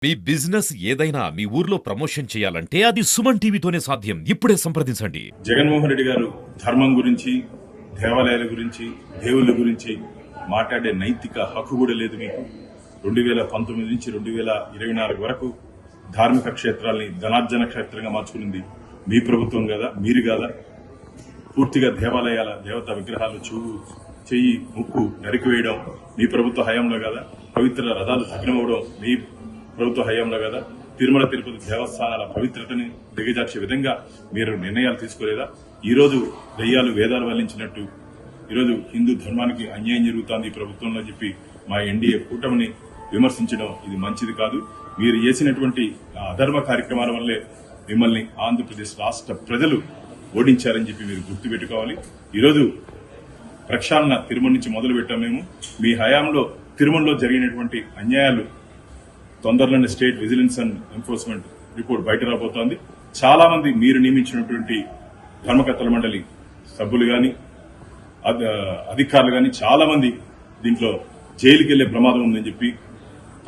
మీ business ఏదైనా మీ ఊర్లో promotion చేయాలంటే అది సుమన్ టీవీతోనే సాధ్యం. ఇప్పుడే సంప్రదించండి. జగన్మోహన్ రెడ్డి గారు ధర్మం గురించి, దేవాలయాల గురించి, దేవుళ్ళ గురించి మాట్లాడే నైతిక హక్కు కూడా లేదు మీకు. 2019 నుంచి 2024 వరకు ధార్మిక క్షేత్రాల్ని ధనార్జన క్షేత్రంగా మార్చుకునింది మీ ప్రభుత్వం కదా, మీరు కదా. పూర్తిగా దేవాలయాల దేవతా విగ్రహాలు చెయ్యి ముక్కు నరికివేయడం మీ ప్రభుత్వ హయాంలో కదా. పవిత్ర రథాలు భగ్నమవడం మీ ప్రభుత్వ హయాంలో కదా. తిరుమల తిరుపతి దేవస్థానాల పవిత్రతని దిగజార్చే విధంగా మీరు నిర్ణయాలు తీసుకోలేదా? ఈ రోజు దయ్యాలు వేదాలు వల్లించినట్టు ఈరోజు హిందూ ధర్మానికి అన్యాయం జరుగుతోంది ఈ ప్రభుత్వంలో చెప్పి మా ఎన్డీఏ కూటమిని విమర్శించడం ఇది మంచిది కాదు. మీరు చేసినటువంటి అధర్మ కార్యక్రమాల వల్లే మిమ్మల్ని ఆంధ్రప్రదేశ్ రాష్ట్ర ప్రజలు ఓడించారని చెప్పి మీరు గుర్తుపెట్టుకోవాలి. ఈరోజు ప్రక్షాళన తిరుమల నుంచి మొదలు పెట్టాం మేము. మీ హయాంలో తిరుమలలో జరిగినటువంటి అన్యాయాలు తొందరలోనే state vigilance and enforcement report బయట రాబోతోంది. చాలా మంది మీరు నియమించినటువంటి ధర్మకర్తల మండలి సభ్యులు గాని అధికారులు గాని చాలా మంది దీంట్లో జైలుకి వెళ్లే ప్రమాదం ఉందని చెప్పి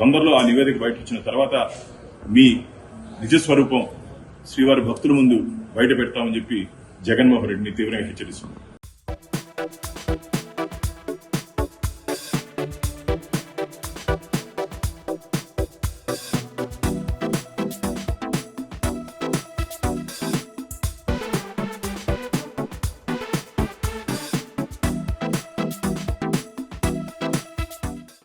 తొందరలో ఆ నివేదిక బయట వచ్చిన తర్వాత మీ నిజస్వరూపం శ్రీవారి భక్తుల ముందు బయట పెడతామని చెప్పి జగన్మోహన్ రెడ్డిని తీవ్రంగా హెచ్చరిస్తున్నారు.